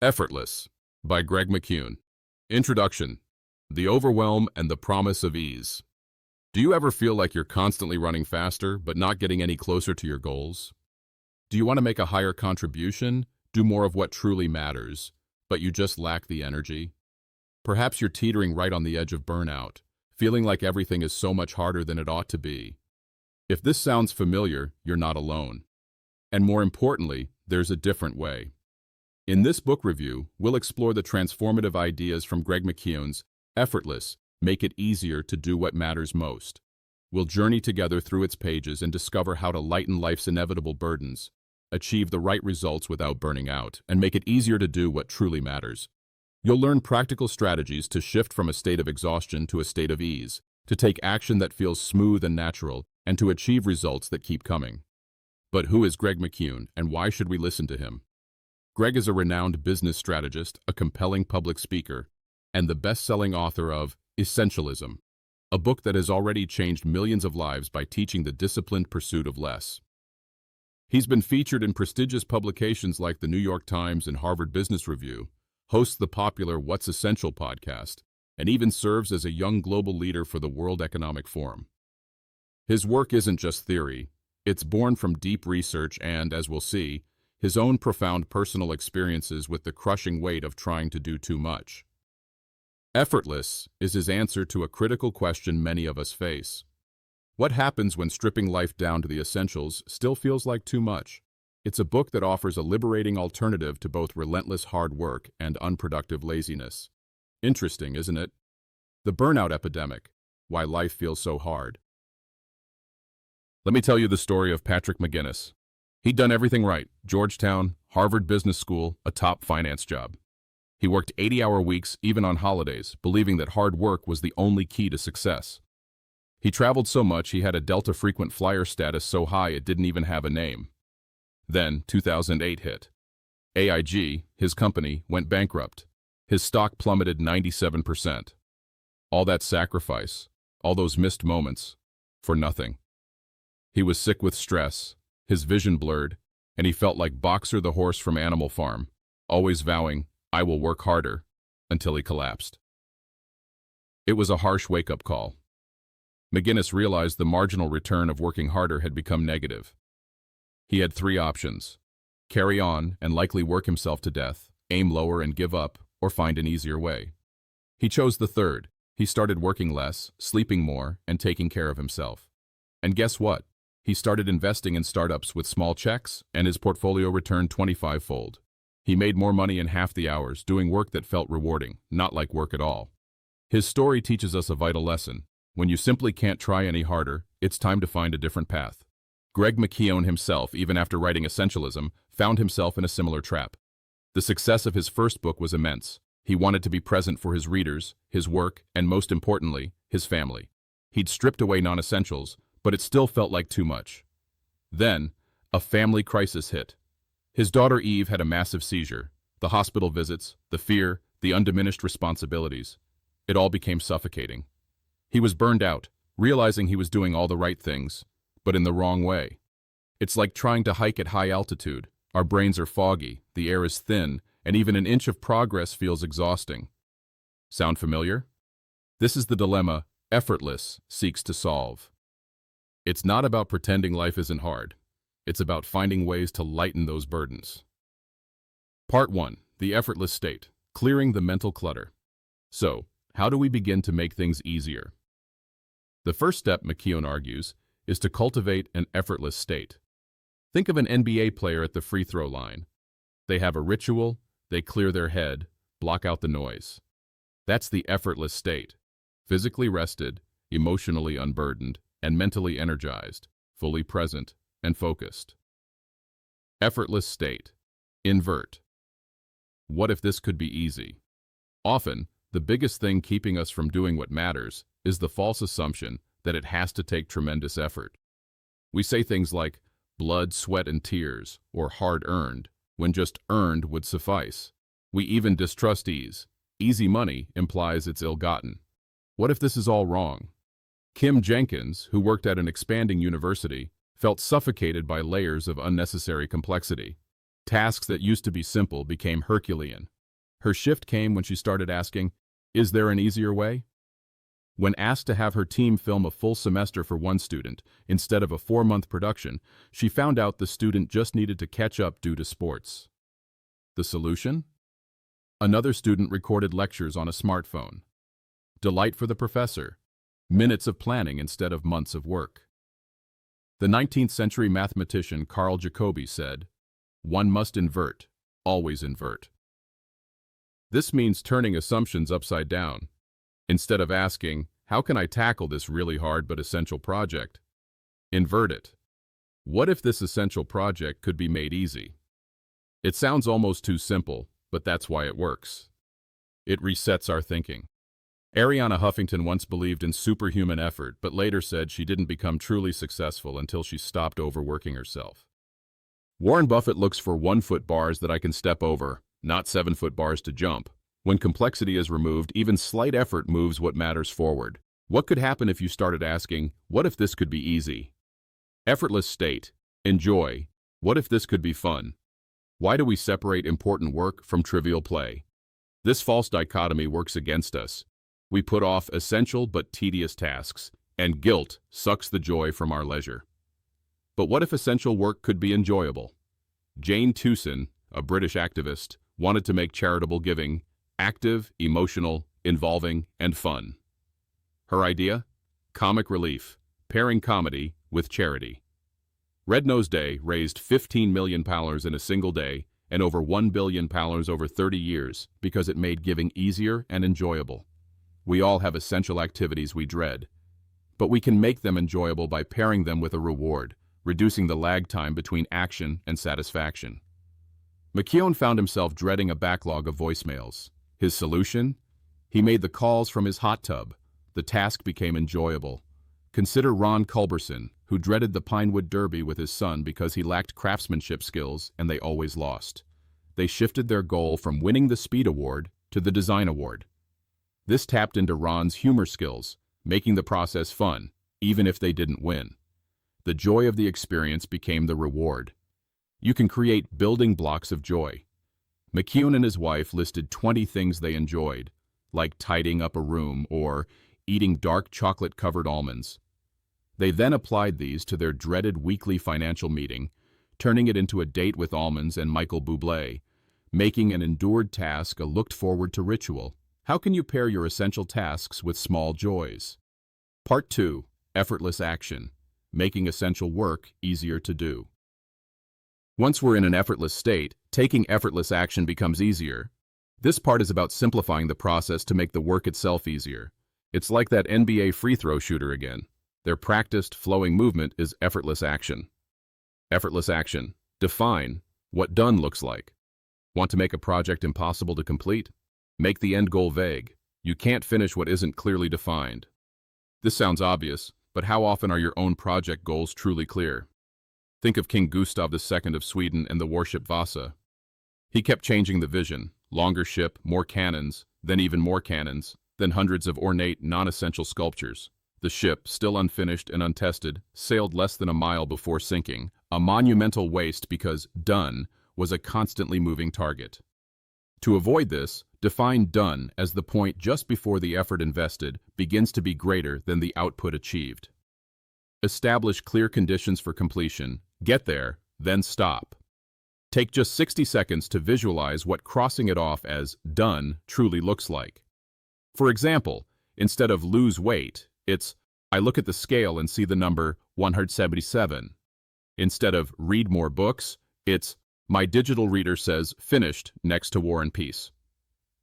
Effortless by Greg McKeown. Introduction: The Overwhelm and the Promise of Ease. Do you ever feel like you're constantly running faster but not getting any closer to your goals? Do you want to make a higher contribution, do more of what truly matters, but you just lack the energy? Perhaps you're teetering right on the edge of burnout, feeling like everything is so much harder than it ought to be. If this sounds familiar, you're not alone. And more importantly, there's a different way. In this book review, we'll explore the transformative ideas from Greg McKeown's Effortless, Make It Easier to Do What Matters Most. We'll journey together through its pages and discover how to lighten life's inevitable burdens, achieve the right results without burning out, and make it easier to do what truly matters. You'll learn practical strategies to shift from a state of exhaustion to a state of ease, to take action that feels smooth and natural, and to achieve results that keep coming. But who is Greg McKeown, and why should we listen to him? Greg is a renowned business strategist, a compelling public speaker, and the best-selling author of Essentialism, a book that has already changed millions of lives by teaching the disciplined pursuit of less. He's been featured in prestigious publications like the New York Times and Harvard Business Review, hosts the popular What's Essential podcast, and even serves as a young global leader for the World Economic Forum. His work isn't just theory, it's born from deep research and, as we'll see, his own profound personal experiences with the crushing weight of trying to do too much. Effortless is his answer to a critical question many of us face. What happens when stripping life down to the essentials still feels like too much? It's a book that offers a liberating alternative to both relentless hard work and unproductive laziness. Interesting, isn't it? The burnout epidemic, why life feels so hard. Let me tell you the story of Patrick McGinnis. He'd done everything right: Georgetown, Harvard Business School, a top finance job. He worked 80-hour weeks, even on holidays, believing that hard work was the only key to success. He traveled so much he had a Delta frequent flyer status so high it didn't even have a name. Then 2008 hit. AIG, his company, went bankrupt. His stock plummeted 97%. All that sacrifice, all those missed moments, for nothing. He was sick with stress, his vision blurred, and he felt like Boxer the horse from Animal Farm, always vowing, "I will work harder," until he collapsed. It was a harsh wake-up call. McGinnis realized the marginal return of working harder had become negative. He had three options: carry on and likely work himself to death, aim lower and give up, or find an easier way. He chose the third. He started working less, sleeping more, and taking care of himself. And guess what? He started investing in startups with small checks, and his portfolio returned 25-fold. He made more money in half the hours, doing work that felt rewarding, not like work at all. His story teaches us a vital lesson. When you simply can't try any harder, it's time to find a different path. Greg McKeown himself, even after writing Essentialism, found himself in a similar trap. The success of his first book was immense. He wanted to be present for his readers, his work, and most importantly, his family. He'd stripped away non-essentials, but it still felt like too much. Then, a family crisis hit. His daughter Eve had a massive seizure. The hospital visits, the fear, the undiminished responsibilities. It all became suffocating. He was burned out, realizing he was doing all the right things, but in the wrong way. It's like trying to hike at high altitude. Our brains are foggy, the air is thin, and even an inch of progress feels exhausting. Sound familiar? This is the dilemma Effortless seeks to solve. It's not about pretending life isn't hard. It's about finding ways to lighten those burdens. Part 1. The Effortless State. Clearing the mental clutter. So, how do we begin to make things easier? The first step, McKeown argues, is to cultivate an effortless state. Think of an NBA player at the free throw line. They have a ritual, they clear their head, block out the noise. That's the effortless state. Physically rested, emotionally unburdened, and mentally energized, fully present, and focused. Effortless state. Invert. What if this could be easy? Often, the biggest thing keeping us from doing what matters is the false assumption that it has to take tremendous effort. We say things like blood, sweat, and tears, or hard-earned, when just earned would suffice. We even distrust ease. Easy money implies it's ill-gotten. What if this is all wrong? Kim Jenkins, who worked at an expanding university, felt suffocated by layers of unnecessary complexity. Tasks that used to be simple became Herculean. Her shift came when she started asking, "Is there an easier way?" When asked to have her team film a full semester for one student, instead of a 4-month production, she found out the student just needed to catch up due to sports. The solution? Another student recorded lectures on a smartphone. Delight for the professor. Minutes of planning instead of months of work. The 19th century mathematician Carl Jacobi said, "One must invert, always invert." This means turning assumptions upside down. Instead of asking, "How can I tackle this really hard but essential project?" Invert it. What if this essential project could be made easy? It sounds almost too simple, but that's why it works. It resets our thinking. Arianna Huffington once believed in superhuman effort, but later said she didn't become truly successful until she stopped overworking herself. Warren Buffett looks for 1-foot bars that I can step over, not 7-foot bars to jump. When complexity is removed, even slight effort moves what matters forward. What could happen if you started asking, "What if this could be easy?" Effortless state. Enjoy. What if this could be fun? Why do we separate important work from trivial play? This false dichotomy works against us. We put off essential but tedious tasks, and guilt sucks the joy from our leisure. But what if essential work could be enjoyable? Jane Tewson, a British activist, wanted to make charitable giving active, emotional, involving, and fun. Her idea? Comic relief, pairing comedy with charity. Red Nose Day raised £15 million in a single day and over £1 billion over 30 years because it made giving easier and enjoyable. We all have essential activities we dread, but we can make them enjoyable by pairing them with a reward, reducing the lag time between action and satisfaction. McKeown found himself dreading a backlog of voicemails. His solution? He made the calls from his hot tub. The task became enjoyable. Consider Ron Culberson, who dreaded the Pinewood Derby with his son because he lacked craftsmanship skills and they always lost. They shifted their goal from winning the speed award to the design award. This tapped into Ron's humor skills, making the process fun, even if they didn't win. The joy of the experience became the reward. You can create building blocks of joy. McKeown and his wife listed 20 things they enjoyed, like tidying up a room or eating dark chocolate-covered almonds. They then applied these to their dreaded weekly financial meeting, turning it into a date with almonds and Michael Bublé, making an endured task a looked-forward-to ritual. How can you pair your essential tasks with small joys? Part 2. Effortless action. Making essential work easier to do. Once we're in an effortless state, taking effortless action becomes easier. This part is about simplifying the process to make the work itself easier. It's like that NBA free throw shooter again. Their practiced, flowing movement is effortless action. Effortless action. Define what done looks like. Want to make a project impossible to complete? Make the end goal vague. You can't finish what isn't clearly defined. This sounds obvious, but how often are your own project goals truly clear? Think of King Gustav II of Sweden and the warship Vasa. He kept changing the vision, longer ship, more cannons, then even more cannons, then hundreds of ornate, non-essential sculptures. The ship, still unfinished and untested, sailed less than a mile before sinking, a monumental waste because done was a constantly moving target. To avoid this, define done as the point just before the effort invested begins to be greater than the output achieved. Establish clear conditions for completion, get there, then stop. Take just 60 seconds to visualize what crossing it off as done truly looks like. For example, instead of lose weight, it's I look at the scale and see the number 177. Instead of read more books, it's my digital reader says finished next to War and Peace.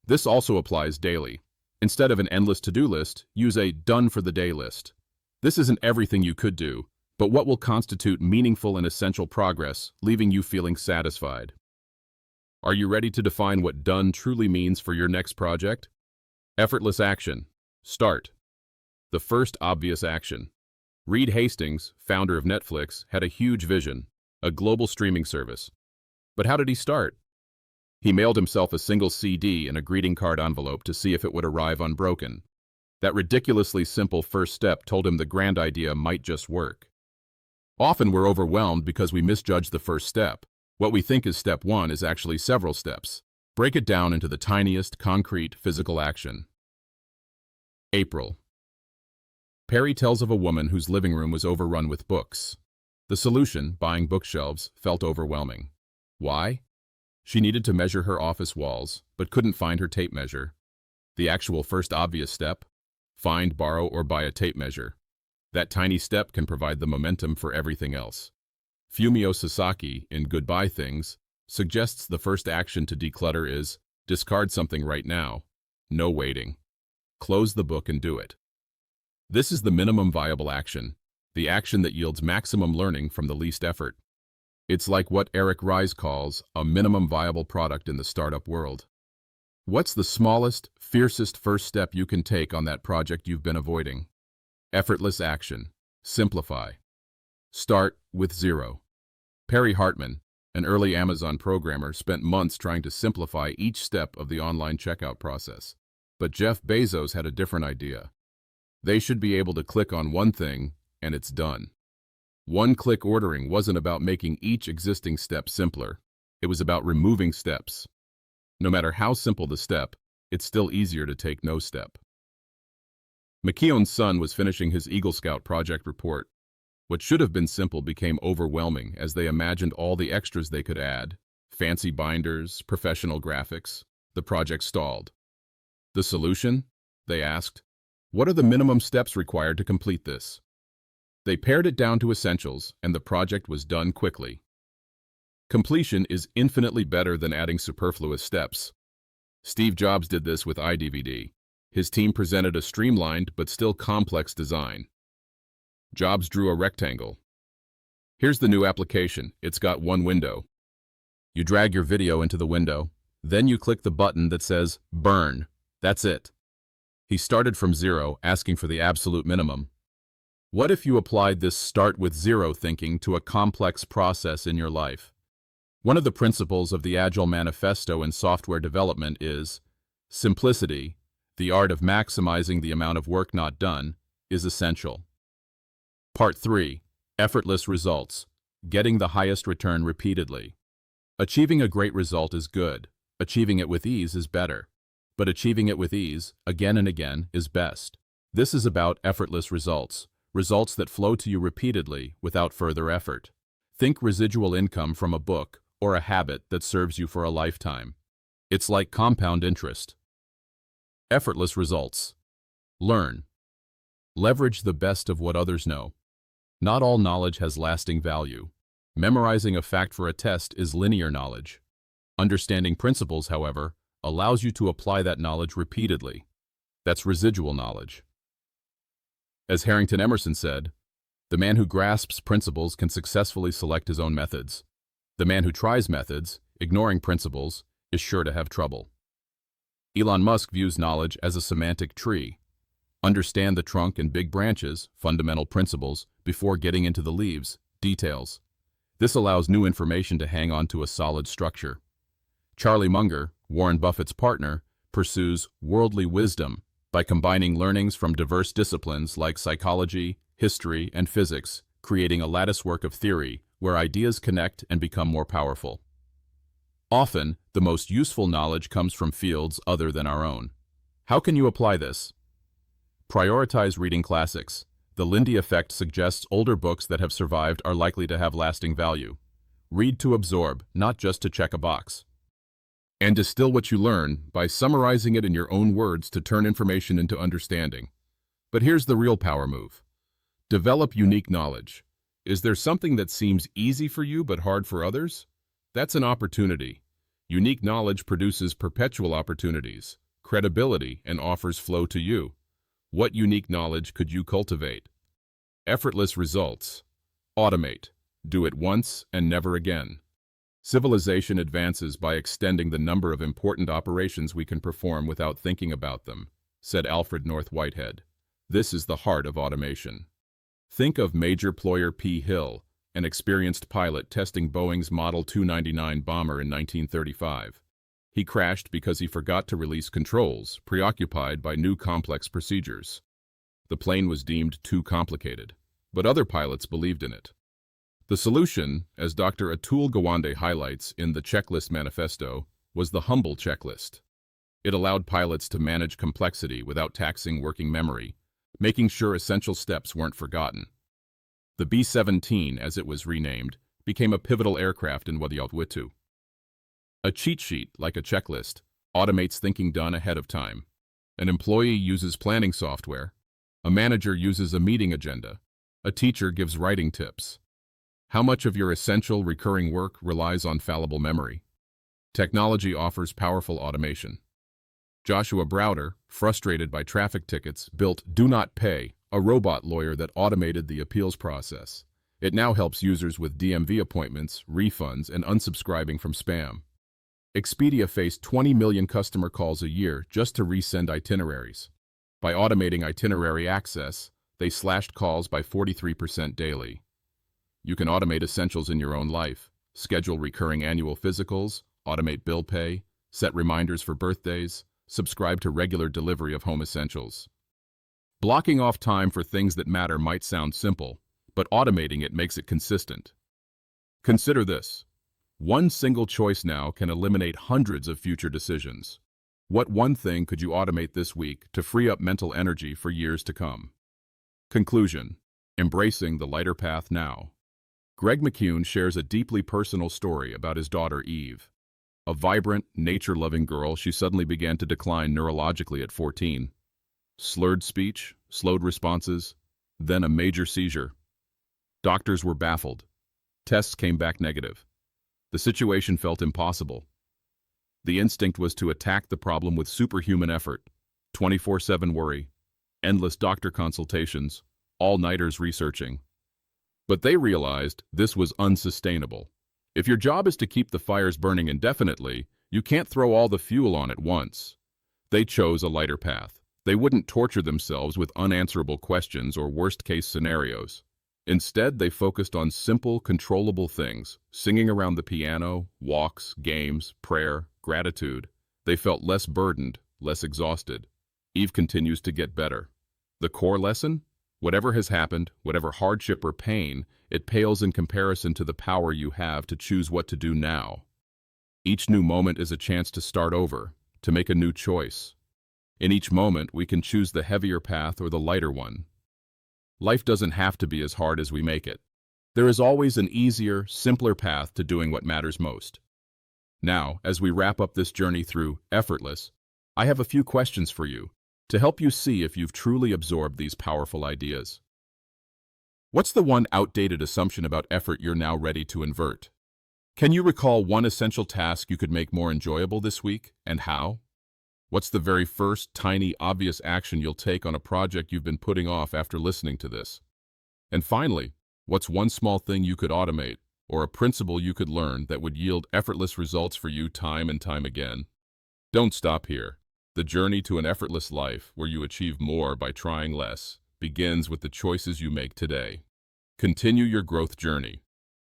This also applies daily. Instead of an endless to-do list, use a done for the day list. This isn't everything you could do, but what will constitute meaningful and essential progress, leaving you feeling satisfied. Are you ready to define what done truly means for your next project? Effortless action. Start. The first obvious action. Reed Hastings, founder of Netflix, had a huge vision, a global streaming service. But how did he start? He mailed himself a single CD in a greeting card envelope to see if it would arrive unbroken. That ridiculously simple first step told him the grand idea might just work. Often we're overwhelmed because we misjudge the first step. What we think is step one is actually several steps. Break it down into the tiniest, concrete, physical action. April. Perry tells of a woman whose living room was overrun with books. The solution, buying bookshelves, felt overwhelming. Why? She needed to measure her office walls, but couldn't find her tape measure. The actual first obvious step? Find, borrow, or buy a tape measure. That tiny step can provide the momentum for everything else. Fumio Sasaki, in Goodbye Things, suggests the first action to declutter is discard something right now. No waiting. Close the book and do it. This is the minimum viable action, the action that yields maximum learning from the least effort. It's like what Eric Ries calls a minimum viable product in the startup world. What's the smallest, fiercest first step you can take on that project you've been avoiding? Effortless action. Simplify. Start with zero. Perry Hartman, an early Amazon programmer, spent months trying to simplify each step of the online checkout process. But Jeff Bezos had a different idea. They should be able to click on one thing, and it's done. One-click ordering wasn't about making each existing step simpler. It was about removing steps. No matter how simple the step, it's still easier to take no step. McKeown's son was finishing his Eagle Scout project report. What should have been simple became overwhelming as they imagined all the extras they could add. Fancy binders, professional graphics. The project stalled. The solution? They asked. What are the minimum steps required to complete this? They pared it down to essentials, and the project was done quickly. Completion is infinitely better than adding superfluous steps. Steve Jobs did this with iDVD. His team presented a streamlined but still complex design. Jobs drew a rectangle. Here's the new application. It's got one window. You drag your video into the window. Then you click the button that says Burn. That's it. He started from zero, asking for the absolute minimum. What if you applied this start with zero thinking to a complex process in your life? One of the principles of the Agile Manifesto in software development is simplicity, the art of maximizing the amount of work not done, is essential. Part 3. Effortless results. Getting the highest return repeatedly. Achieving a great result is good. Achieving it with ease is better. But achieving it with ease, again and again, is best. This is about effortless results, results that flow to you repeatedly without further effort. Think residual income from a book or a habit that serves you for a lifetime. It's like compound interest. Effortless results. Learn. Leverage the best of what others know. Not all knowledge has lasting value. Memorizing a fact for a test is linear knowledge. Understanding principles, however, allows you to apply that knowledge repeatedly. That's residual knowledge. As Harrington Emerson said, the man who grasps principles can successfully select his own methods. The man who tries methods, ignoring principles, is sure to have trouble. Elon Musk views knowledge as a semantic tree. Understand the trunk and big branches, fundamental principles, before getting into the leaves, details. This allows new information to hang on to a solid structure. Charlie Munger, Warren Buffett's partner, pursues worldly wisdom by combining learnings from diverse disciplines like psychology, history, and physics, creating a latticework of theory where ideas connect and become more powerful. Often, the most useful knowledge comes from fields other than our own. How can you apply this? Prioritize reading classics. The Lindy effect suggests older books that have survived are likely to have lasting value. Read to absorb, not just to check a box. And distill what you learn by summarizing it in your own words to turn information into understanding. But here's the real power move. Develop unique knowledge. Is there something that seems easy for you but hard for others? That's an opportunity. Unique knowledge produces perpetual opportunities, credibility, and offers flow to you. What unique knowledge could you cultivate? Effortless results. Automate. Do it once and never again. Civilization advances by extending the number of important operations we can perform without thinking about them, said Alfred North Whitehead. This is the heart of automation. Think of Major Ployer P. Hill, an experienced pilot testing Boeing's Model 299 bomber in 1935. He crashed because he forgot to release controls, preoccupied by new complex procedures. The plane was deemed too complicated, but other pilots believed in it. The solution, as Dr. Atul Gawande highlights in the Checklist Manifesto, was the humble checklist. It allowed pilots to manage complexity without taxing working memory, making sure essential steps weren't forgotten. The B-17, as it was renamed, became a pivotal aircraft in Wadiyalwitu. A cheat sheet, like a checklist, automates thinking done ahead of time. An employee uses planning software. A manager uses a meeting agenda. A teacher gives writing tips. How much of your essential, recurring work relies on fallible memory? Technology offers powerful automation. Joshua Browder, frustrated by traffic tickets, built Do Not Pay, a robot lawyer that automated the appeals process. It now helps users with DMV appointments, refunds, and unsubscribing from spam. Expedia faced 20 million customer calls a year just to resend itineraries. By automating itinerary access, they slashed calls by 43% daily. You can automate essentials in your own life, schedule recurring annual physicals, automate bill pay, set reminders for birthdays, subscribe to regular delivery of home essentials. Blocking off time for things that matter might sound simple, but automating it makes it consistent. Consider this. One single choice now can eliminate hundreds of future decisions. What one thing could you automate this week to free up mental energy for years to come? Conclusion: embracing the lighter path now. Greg McKeown shares a deeply personal story about his daughter Eve. A vibrant, nature-loving girl, she suddenly began to decline neurologically at 14. Slurred speech, slowed responses, then a major seizure. Doctors were baffled. Tests came back negative. The situation felt impossible. The instinct was to attack the problem with superhuman effort, 24/7 worry, endless doctor consultations, all-nighters researching. But they realized this was unsustainable. If your job is to keep the fires burning indefinitely, you can't throw all the fuel on at once. They chose a lighter path. They wouldn't torture themselves with unanswerable questions or worst-case scenarios. Instead, they focused on simple, controllable things, singing around the piano, walks, games, prayer, gratitude. They felt less burdened, less exhausted. Eve continues to get better. The core lesson? Whatever has happened, whatever hardship or pain, it pales in comparison to the power you have to choose what to do now. Each new moment is a chance to start over, to make a new choice. In each moment, we can choose the heavier path or the lighter one. Life doesn't have to be as hard as we make it. There is always an easier, simpler path to doing what matters most. Now, as we wrap up this journey through Effortless, I have a few questions for you to help you see if you've truly absorbed these powerful ideas. What's the one outdated assumption about effort you're now ready to invert? Can you recall one essential task you could make more enjoyable this week, and how? What's the very first, tiny, obvious action you'll take on a project you've been putting off after listening to this? And finally, what's one small thing you could automate, or a principle you could learn that would yield effortless results for you time and time again? Don't stop here. The journey to an effortless life, where you achieve more by trying less, begins with the choices you make today. Continue your growth journey.